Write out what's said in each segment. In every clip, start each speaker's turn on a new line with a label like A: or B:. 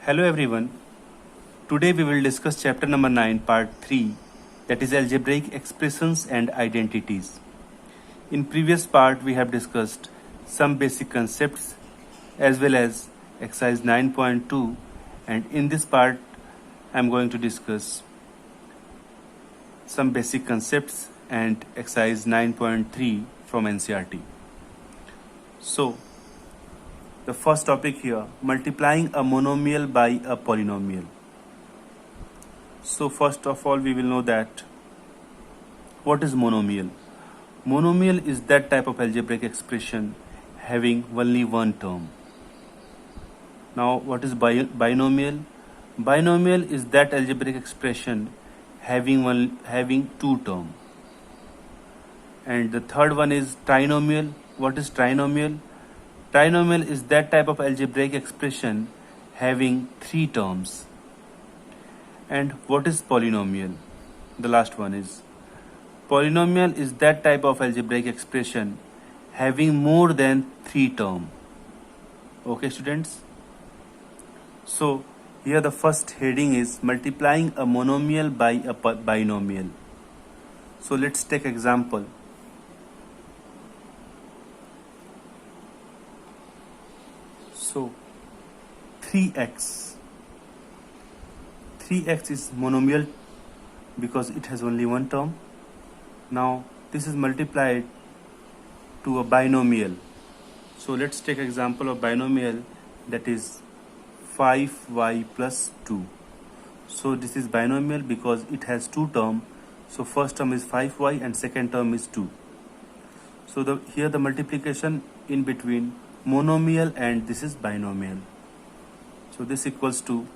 A: Hello everyone. Today we will discuss chapter number 9 part 3, that is algebraic expressions and identities. In previous part we have discussed some basic concepts as well as exercise 9.2, and in this part I am going to discuss some basic concepts and exercise 9.3 from NCERT. So the first topic here, multiplying a monomial by a polynomial. So first of all we will know that what is monomial. Monomial is that type of algebraic expression having only one term. Now what is binomial? Binomial is that algebraic expression having two terms. And the third one is trinomial. What is trinomial? Trinomial is that type of algebraic expression having three terms. And what is polynomial? The last one is polynomial is that type of algebraic expression having more than three terms. Okay, students? So here the first heading is multiplying a monomial by a binomial. So let's take example. So 3x is monomial because it has only one term. Now this is multiplied to a binomial. So let's take example of binomial, that is 5y plus 2. So this is binomial because it has two terms. So first term is 5y and second term is 2. So here the multiplication in between monomial and this is binomial. So this equals to,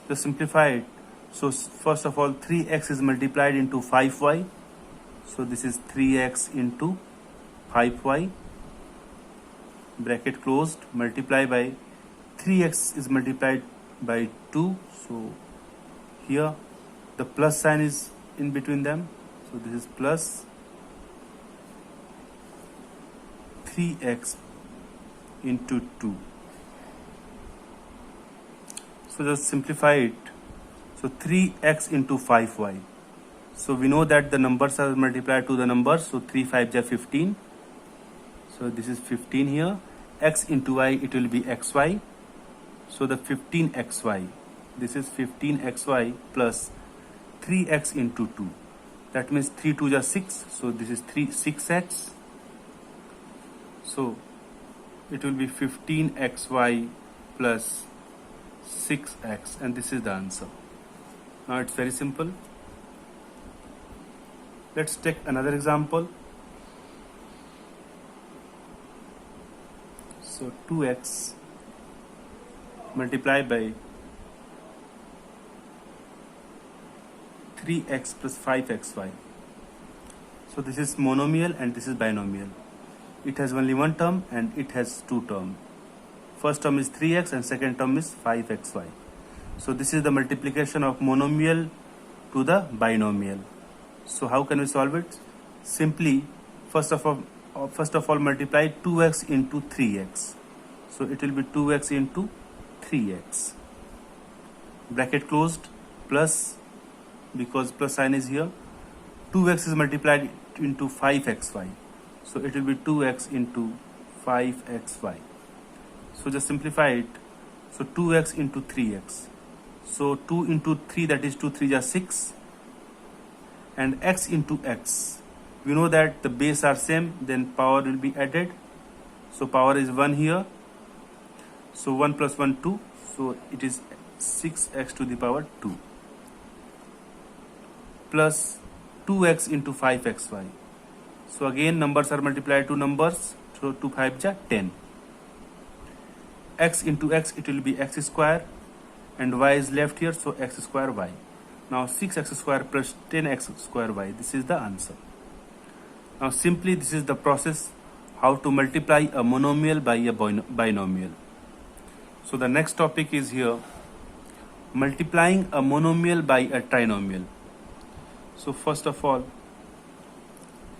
A: just simplify it. So first of all 3x is multiplied into 5y. So this is 3x into 5y, bracket closed, multiply by 3x is multiplied by 2. So here the plus sign is in between them. So this is plus 3x into 2. So just simplify it. So 3x into 5y. So we know that the numbers are multiplied to the numbers. So 3 5 are 15. So this is 15 here. X into y, it will be xy. So the 15xy. This is 15xy plus 3x into 2. That means 3 2 are 6. So this is 6x. So it will be 15xy plus 6x, and this is the answer. Now it's very simple. Let's take another example. So 2x multiplied by 3x plus 5xy. So this is monomial and this is binomial. It has only one term and it has two terms. First term is 3x and second term is 5xy. So this is the multiplication of monomial to the binomial. So how can we solve it? Simply, first of all multiply 2x into 3x. So it will be 2x into 3x. Bracket closed, plus, because plus sign is here. 2x is multiplied into 5xy. So it will be 2x into 5xy. So just simplify it. So 2x into 3x. So 2 into 3, that is 2 3 are 6. And x into x. We know that the base are same, then power will be added. So power is 1 here. So 1 plus 1, 2. So it is 6x to the power 2. Plus 2x into 5xy. So again numbers are multiplied to numbers. So 2 5 are 10. X into x, it will be x square, and y is left here, so x square y. Now 6x square plus 10x square y. This is the answer. Now simply this is the process how to multiply a monomial by a binomial. So the next topic is here, multiplying a monomial by a trinomial. So first of all,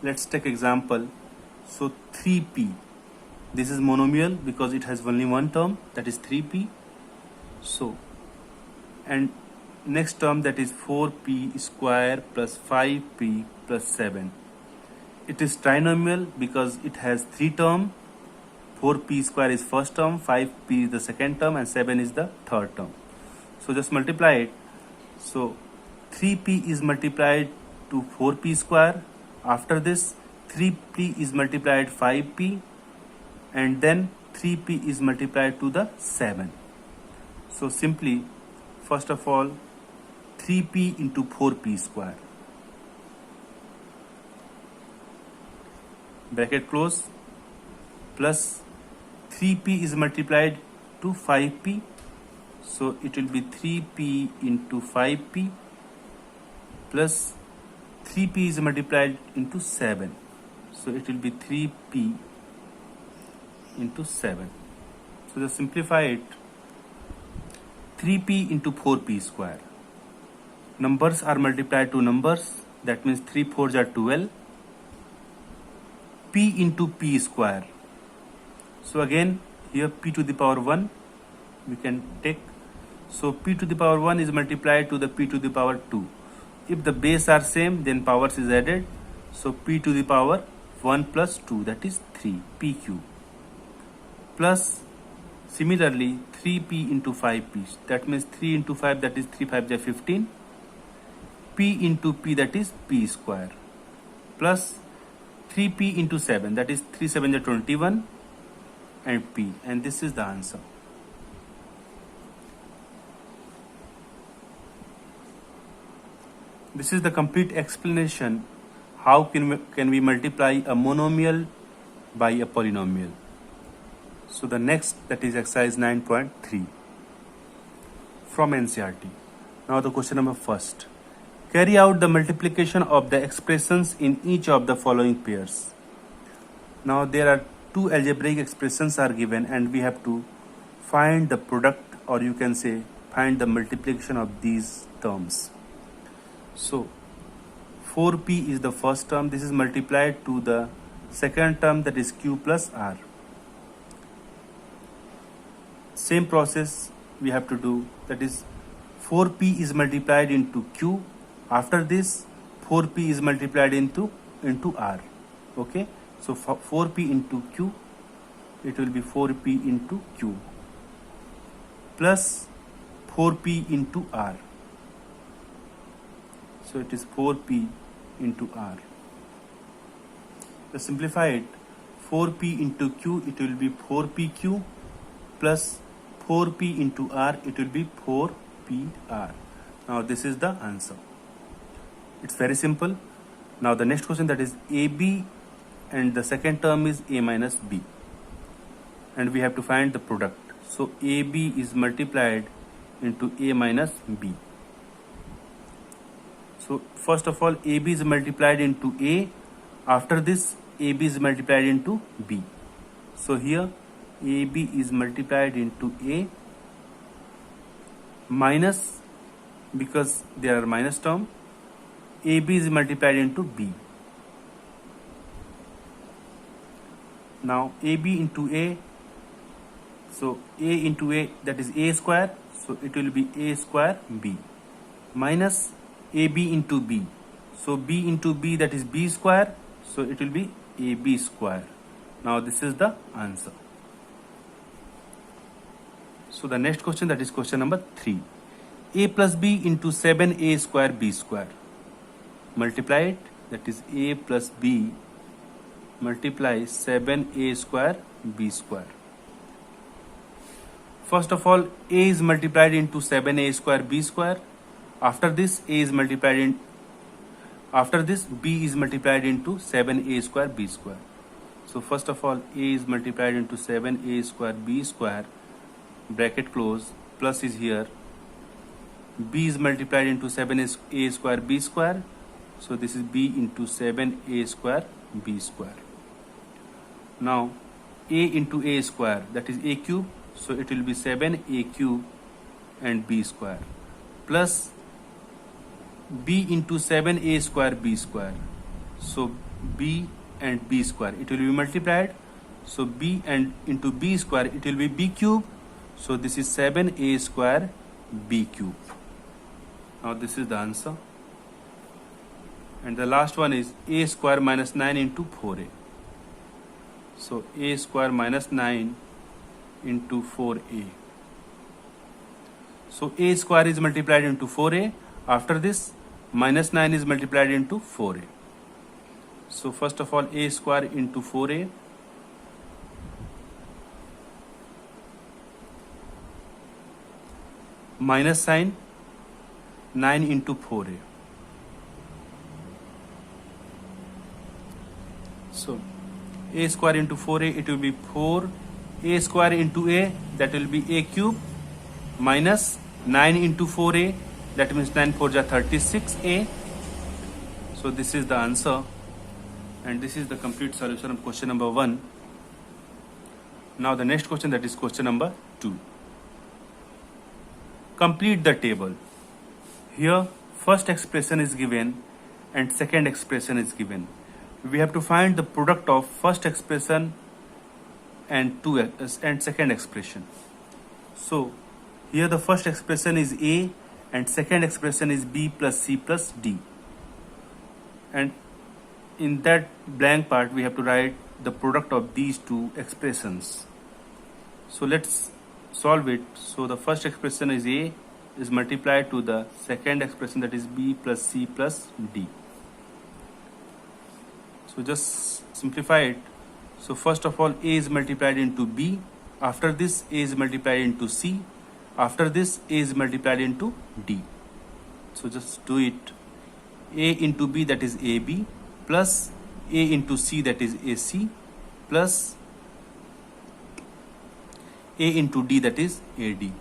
A: let's take example. So 3p. This is monomial because it has only one term, that is 3p. So and next term, that is 4p square plus 5p plus 7. It is trinomial because it has three terms. 4p square is first term, 5p is the second term, and 7 is the third term. So just multiply it. So 3p is multiplied to 4p square. After this, 3p is multiplied 5p, and then 3p is multiplied to the 7. So simply, first of all, 3p into 4p square. Bracket close, plus 3p is multiplied to 5p. So it will be 3p into 5p plus 3p is multiplied into 7. So it will be 3p into 7. So just simplify it. 3p into 4p square. Numbers are multiplied to numbers. That means 3 4s are 12. P into p square. So again here p to the power 1 we can take. So p to the power 1 is multiplied to the p to the power 2. If the base are same, then powers is added. So p to the power 1 plus 2, that is 3 p cube. Plus similarly 3p into 5p. That means 3 into 5, that is 3 5 is 15. P into p, that is p square. Plus 3p into 7, that is 3 7 is 21, and p, and this is the answer. This is the complete explanation how can we multiply a monomial by a polynomial. So the next, that is exercise 9.3 from NCERT. Now the question number first. Carry out the multiplication of the expressions in each of the following pairs. Now there are two algebraic expressions are given, and we have to find the product, or you can say find the multiplication of these terms. So 4p is the first term. This is multiplied to the second term, that is q plus r. Same process we have to do, that is 4p is multiplied into q. After this, 4p is multiplied into r. Okay, so 4p into q, it will be 4p into q plus 4p into r. So it is 4p into r. To simplify it, 4p into q, it will be 4pq plus 4p into r, it will be 4pr. Now this is the answer. It's very simple. Now the next question, that is AB, and the second term is a minus b, and we have to find the product. So AB is multiplied into a minus b. So first of all, AB is multiplied into a. After this, AB is multiplied into b. So here AB is multiplied into a minus, because there are minus term, AB is multiplied into b. Now AB into a, so a into a, that is a square, so it will be a square b, minus AB into b, so b into b, that is b square, so it will be ab square. Now this is the answer. So the next question, that is question number 3. A plus b into 7a square b square. Multiply it, that is a plus b multiply 7a square b square. First of all, a is multiplied into 7a square b square. After this, a is multiplied in. After this, b is multiplied into 7a square b square. So first of all, a is multiplied into 7a square b square. Bracket close. Plus is here. B is multiplied into 7a square b square. So this is b into 7a square b square. Now a into a square, that is a cube. So it will be 7a cube and b square, plus b into 7a square b square. So b and b square, it will be multiplied. So b and into b square, it will be b cube. So this is 7a square b cube. Now this is the answer. And the last one is a square minus 9 into 4a. So a square minus 9 into 4a. So a square is multiplied into 4a. After this, minus 9 is multiplied into 4a. So first of all, a square into 4a. Minus sign, 9 into 4a. So a square into 4a, it will be 4. A square into a, that will be a cube, minus 9 into 4a, that means 9 4 ja 36a. So this is the answer, and this is the complete solution of question number 1. Now the next question, that is question number 2. Complete the table. Here first expression is given and second expression is given. We have to find the product of first expression and second expression. So here the first expression is a and second expression is b plus c plus d. And in that blank part we have to write the product of these two expressions. So let's solve it. So the first expression is a is multiplied to the second expression, that is b plus c plus d. So just simplify it. So first of all, a is multiplied into b. After this, a is multiplied into c. After this, a is multiplied into d. So just do it. A into b, that is ab, plus a into c, that is ac, plus a into d, that is ad.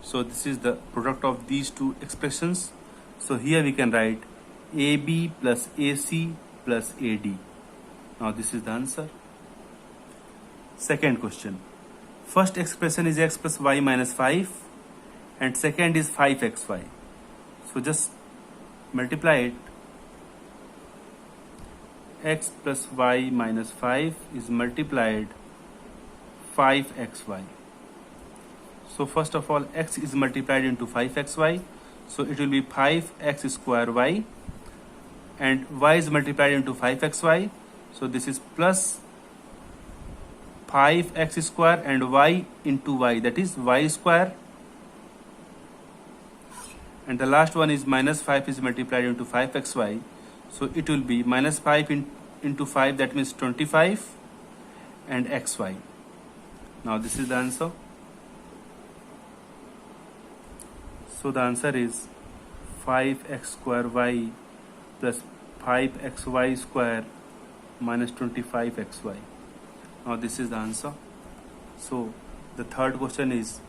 A: So this is the product of these two expressions. So here we can write ab plus ac plus ad. Now this is the answer. Second question. First expression is x plus y minus 5 and second is 5xy. So just multiply it. X plus y minus 5 is multiplied 5xy. So first of all, x is multiplied into 5xy. So it will be 5x square y, and y is multiplied into 5xy. So this is plus 5x square and y into y, that is y square. And the last one is minus 5 is multiplied into 5xy. So it will be minus 5 into 5, that means 25, and xy. Now this is the answer. So the answer is 5x square y plus 5xy square minus 25xy. Now this is the answer. So the third question is,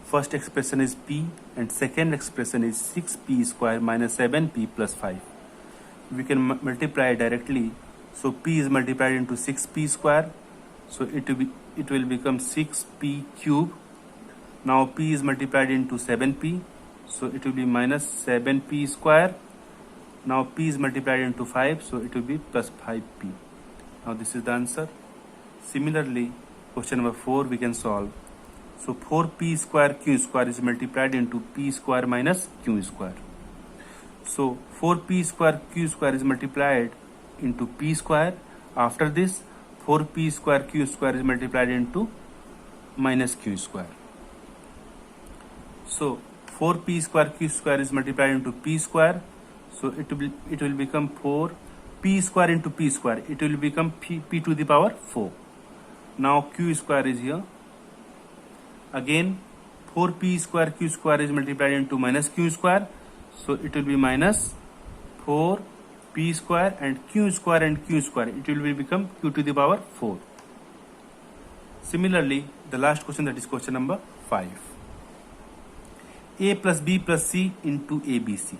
A: first expression is p and second expression is 6p square minus 7p plus 5. We can multiply directly. So p is multiplied into 6p square. So it will become 6p cube. Now p is multiplied into 7p. So it will be minus 7p square. Now p is multiplied into 5. So it will be plus 5p. Now this is the answer. Similarly, question number 4 we can solve. So 4p square q square is multiplied into p square minus q square. So 4p square q square is multiplied into p square. After this, 4p square q square is multiplied into minus q square. So 4p square q square is multiplied into p square. So it will become 4 p square into p square. It will become p to the power 4. Now q square is here. Again 4p square q square is multiplied into minus q square. So it will be minus 4 p square and q square and q square. It will become q to the power 4. Similarly, the last question, that is question number 5. A plus b plus c into abc.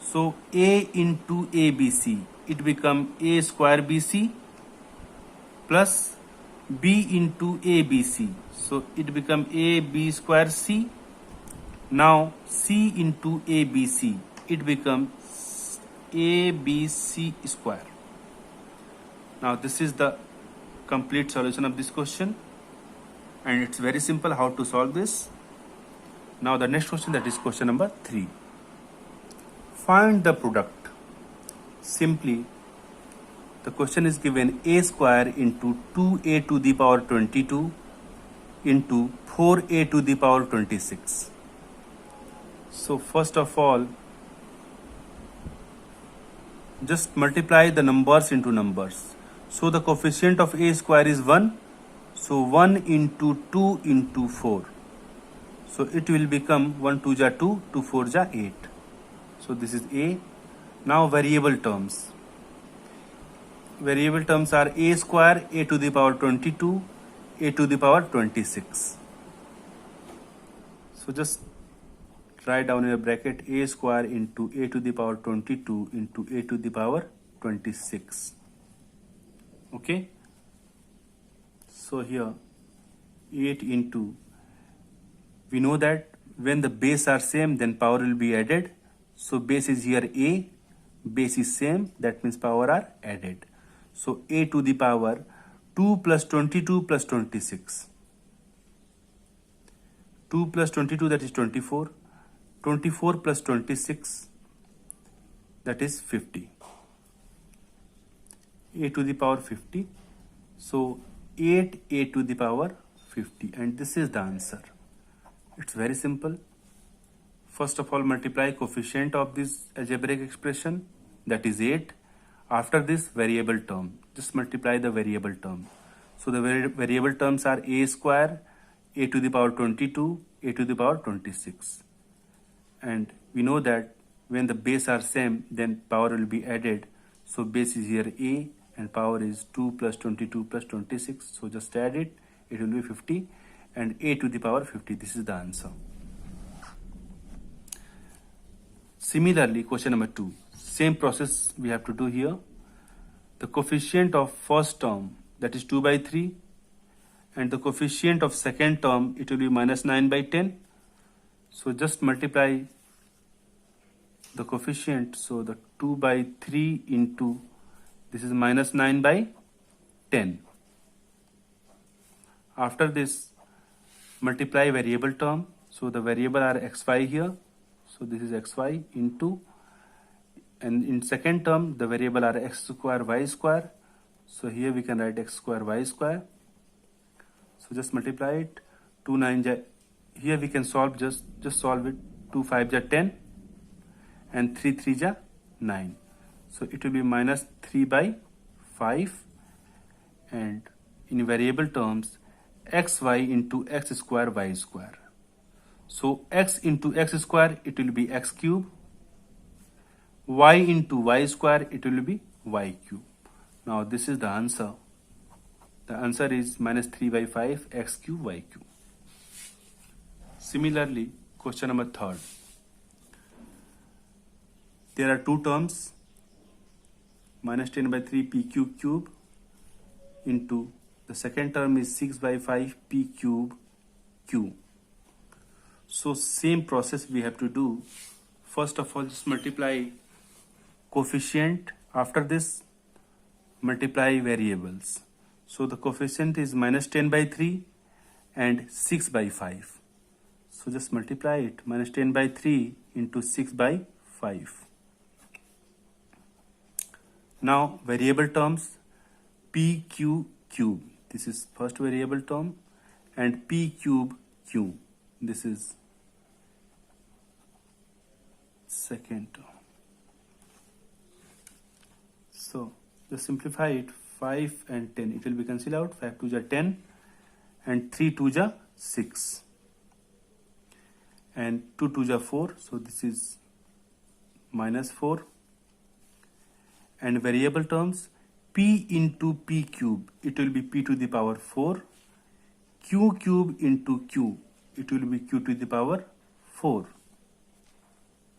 A: So a into abc, it become a square bc plus b into abc. So it become ab square c. Now c into abc, it becomes abc square. Now this is the complete solution of this question, and it's very simple how to solve this. Now the next question, that is question number 3. Find the product. Simply, the question is given a square into 2a to the power 22 into 4a to the power 26. So first of all, just multiply the numbers into numbers. So the coefficient of a square is 1. So 1 into 2 into 4. So it will become 1 2 ja 2, 2 4 ja 8. So this is a. Now variable terms. Variable terms are a square, a to the power 22, a to the power 26. So just write down in a bracket a square into a to the power 22 into a to the power 26. Okay. So here 8 into, we know that when the base are same, then power will be added. So base is here a, base is same, that means power are added. So a to the power 2 plus 22 plus 26. 2 plus 22, that is 24. 24 plus 26, that is 50. A to the power 50. So 8a to the power 50, and this is the answer. It's very simple. First of all, multiply coefficient of this algebraic expression, that is 8. After this, variable term, just multiply the variable term. So the variable terms are a square, a to the power 22, a to the power 26. And we know that when the base are same, then power will be added. So base is here a and power is 2 plus 22 plus 26. So just add it, it will be 50, and a to the power 50. This is the answer. Similarly, question number 2. Same process we have to do here. The coefficient of first term, that is 2 by 3, and the coefficient of second term, it will be minus 9 by 10. So just multiply the coefficient. So the 2 by 3 into, this is minus 9 by 10. After this, multiply variable term. So the variable are xy here. So this is xy into, and in second term, the variable are x square, y square. So here we can write x square, y square. So just multiply it. 2 9 ja, here we can solve, just solve it. 2 5 ja 10 and 3 3 ja 9. So it will be minus 3 by 5, and in variable terms, xy into x square, y square. So x into x square, it will be x cube. Y into y square, it will be y cube. Now this is the answer. The answer is minus 3 by 5, x cube, y cube. Similarly, question number 3. There are two terms, minus 10 by 3 p cube cube into, the second term is 6 by 5 p cube q. So same process we have to do. First of all, just multiply coefficient. After this, multiply variables. So the coefficient is minus 10 by 3 and 6 by 5. So just multiply it, minus 10 by 3 into 6 by 5. Now variable terms, p q cube, this is first variable term, and p cube q, this is second term. So just simplify it, 5 and 10, it will be cancelled out. 5 2 ja 10 and 3 2 ja 6 and 2 2 ja 4. So this is minus 4. And variable terms, p into p cube, it will be p to the power 4. Q cube into q, it will be q to the power 4.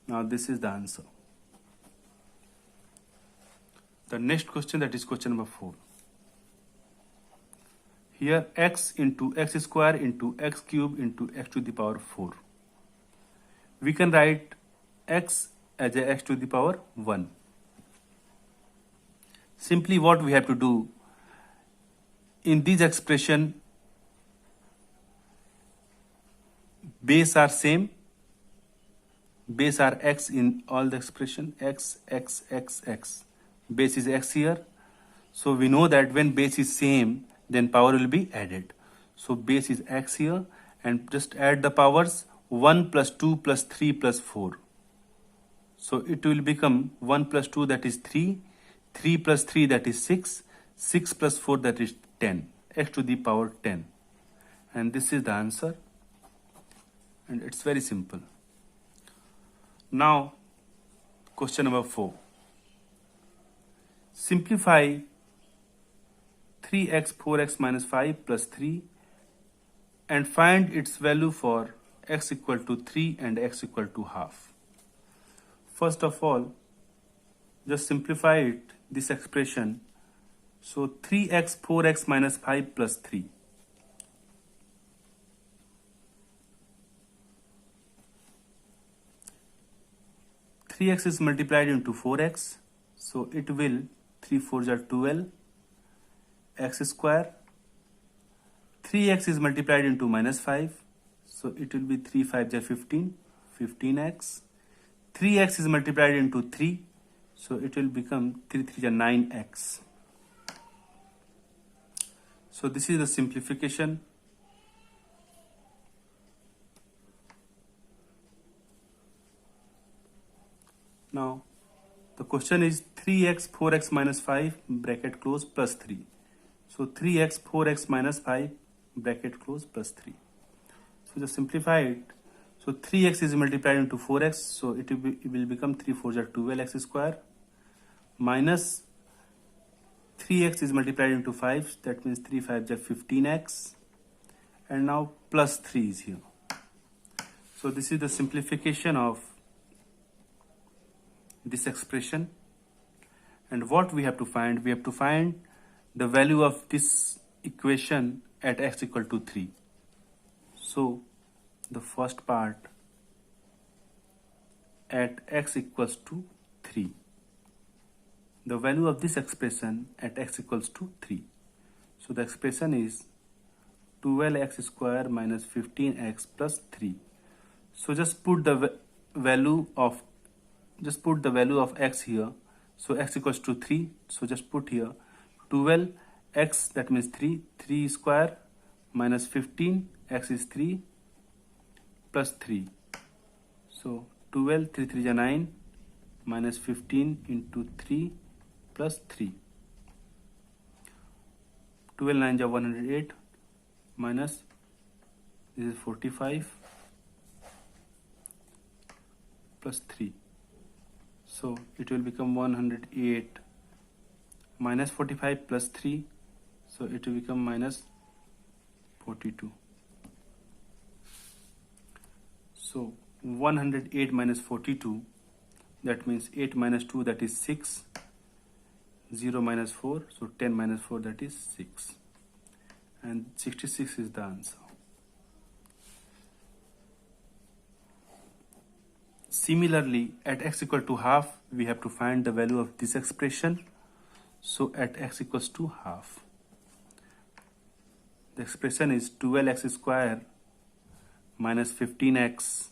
A: Now this is the answer. The next question, that is question number 4. Here x into x square into x cube into x to the power 4. We can write x as a x to the power 1. Simply what we have to do, in this expression, base are same, base are x in all the expression, x, x, x, x. Base is x here. So we know that when base is same, then power will be added. So base is x here, and just add the powers 1 plus 2 plus 3 plus 4. So it will become 1 plus 2 that is 3, 3 plus 3 that is 6, 6 plus 4 that is 10, x to the power 10. And this is the answer, and it's very simple. Now question number 4. Simplify 3x 4x minus 5 plus 3 and find its value for x equal to 3 and x equal to half. First of all, just simplify it, this expression. So 3x 4x minus 5 plus 3. X is multiplied into 4x, so it will 3 4s are 12 x square. 3x is multiplied into minus 5, so it will be 3 5s are 15, 15x. 3x is multiplied into 3, so it will become 3 3s are 9x. So this is the simplification. Now the question is 3x 4x minus 5 bracket close plus 3. So 3x 4x minus 5 bracket close plus 3. So just simplify it. So 3x is multiplied into 4x, so it will become 3 4s are 12x square minus 3x is multiplied into 5, that means 3 5s are 15x, and now plus 3 is here. So this is the simplification of this expression. And what we have to find? We have to find the value of this equation at x equal to 3. So the first part, at x equals to 3. The value of this expression at x equals to 3. So the expression is 12x square minus 15x plus 3. So just put the value of x here. So x equals to 3. So just put here 12x, that means 3 square minus 15, x is 3 plus 3. So 12, 3 3 is 9 minus 15 into 3 plus 3. 12 9 is 108 minus, this is 45 plus 3. So it will become 108 minus 45 plus 3. So it will become minus 42. So 108 minus 42, that means 8 minus 2, that is 6. 0 minus 4, so 10 minus 4, that is 6. And 66 is the answer. Similarly, at x equal to half, we have to find the value of this expression. So at x equals to half, the expression is 12x square minus 15x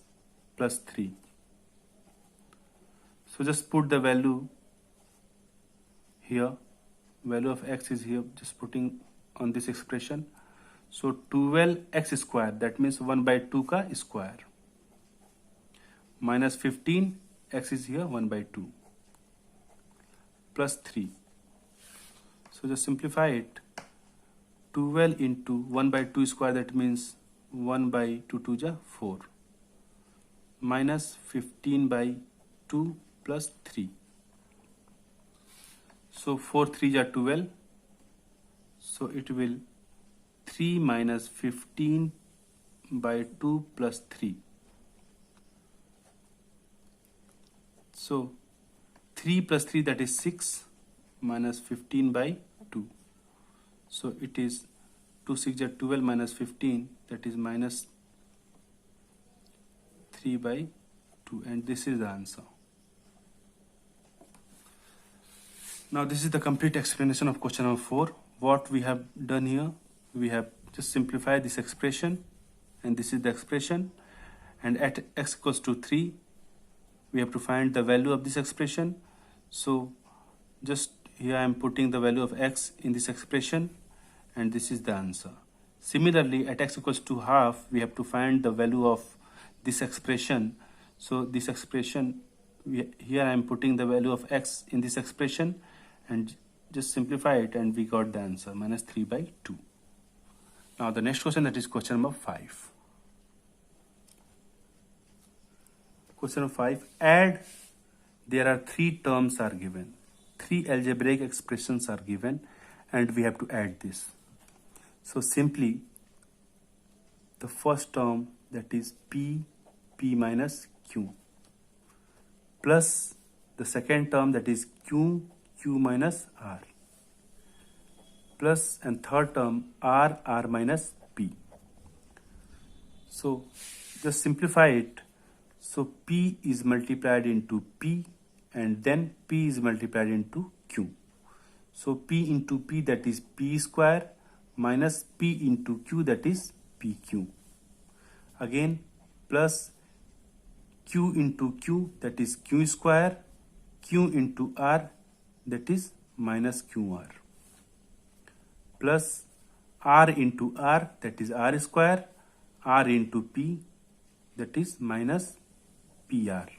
A: plus 3. So just put the value here. Value of x is here, just putting on this expression. So 12x square, that means 1 by 2 ka square, minus 15, x is here 1 by 2, plus 3. So just simplify it. 12 into 1 by 2 square, that means 1 by 2 2 ja 4, minus 15 by 2 plus 3. So 4 3 ja 12. So it will 3 minus 15 by 2 plus 3. So 3 plus 3, that is 6, minus 15 by 2. So it is 2 6 are 12 minus 15, that is minus 3 by 2, and this is the answer. Now this is the complete explanation of question number 4. What we have done here, we have just simplified this expression, and this is the expression, and at x equals to 3 we have to find the value of this expression. So just here I am putting the value of x in this expression, and this is the answer. Similarly, at x equals to half we have to find the value of this expression. So this expression, here I am putting the value of x in this expression and just simplify it, and we got the answer minus 3 by 2. Now the next question, that is question number 5. Question number 5, add, there are 3 terms are given, 3 algebraic expressions are given, and we have to add this. So simply the first term, that is p minus q, plus the second term, that is q minus r, plus and third term r minus p. So just simplify it. So p is multiplied into p, and then p is multiplied into q. So p into p, that is p square, minus p into q, that is pq. Again plus q into q, that is q square, q into r, that is minus qr, plus r into r, that is r square, r into p, that is minus pr.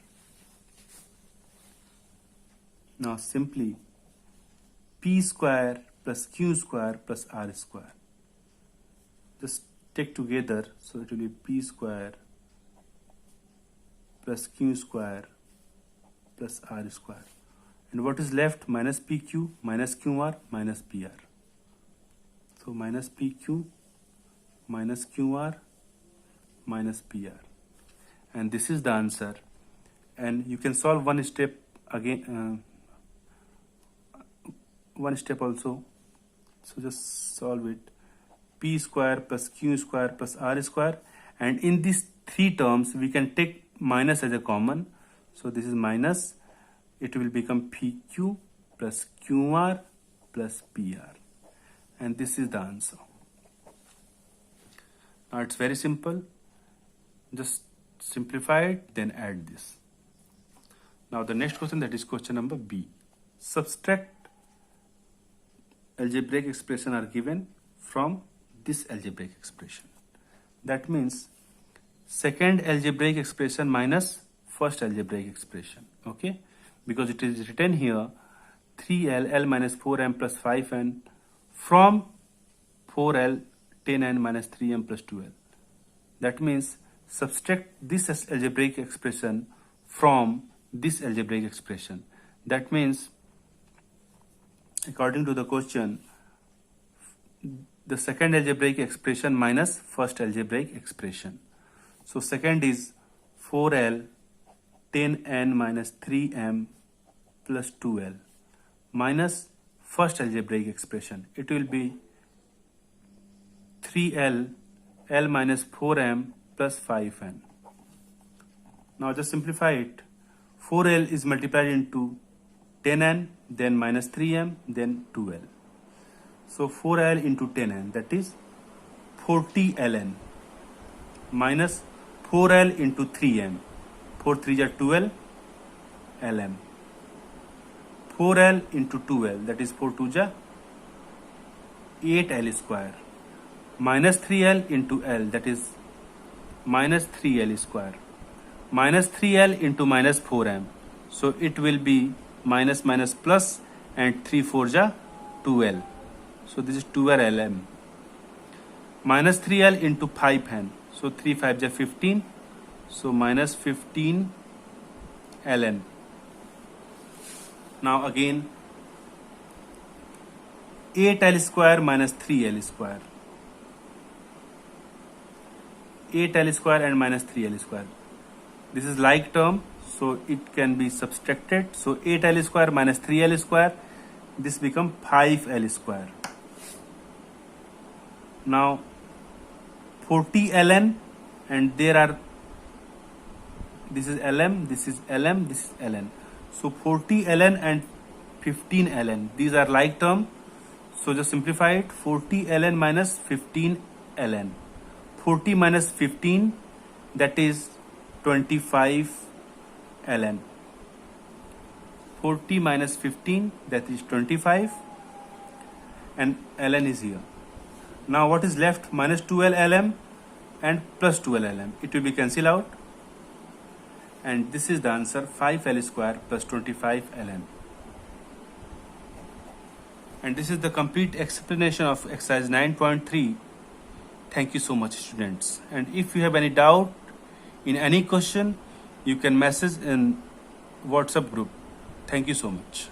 A: Now simply p square plus q square plus r square, just take together, so it will be p square plus q square plus r square, and what is left? Minus pq minus qr minus pr. So minus pq minus qr minus pr, and this is the answer. And you can solve one step again, one step also. So just solve it, p square plus q square plus r square, and in these 3 terms we can take minus as a common. So this is minus, it will become pq plus qr plus pr, and this is the answer. Now it's very simple, just simplify it, then add this. Now the next question, that is question number B. Subtract algebraic expression are given from this algebraic expression. That means second algebraic expression minus first algebraic expression, okay? Because it is written here 3l, l minus 4m plus 5n from 4l, 10n minus 3m plus 2l. That means subtract this algebraic expression from this algebraic expression. That means, according to the question, the second algebraic expression minus first algebraic expression. So second is 4l 10n minus 3m plus 2l minus first algebraic expression. It will be 3l l minus 4m plus 5n. Now just simplify it. 4l is multiplied into 10n, then minus 3m, then 2l. So 4l into 10n, that is 40ln, minus 4l into 3m, 4 3 is 12 lm, 4l into 2l, that is 4 2 is 8l square, minus 3l into l, that is minus 3l square, minus 3l into minus 4m, so it will be minus minus plus, and 3 4 is 2l, so this is 2l lm, minus 3l into 5n, so 3 5 is 15, so minus 15 ln. Now again 8l square minus 3l square, 8l square and minus 3l square. This is like term, so it can be subtracted. So 8l square minus 3l square, this become 5l square. Now 40 ln, and there are, this is lm, this is lm, this is ln. So 40 ln and 15 ln, these are like term. So just simplify it. 40 ln minus 15 ln. 40 minus 15, that is 25 ln. 40 minus 15, that is 25, and ln is here. Now what is left? Minus 12 lm and plus 12 lm. It will be cancelled out, and this is the answer, 5l square plus 25 ln. And this is the complete explanation of exercise 9.3. Thank you so much, students. And if you have any doubt in any question, you can message in WhatsApp group. Thank you so much.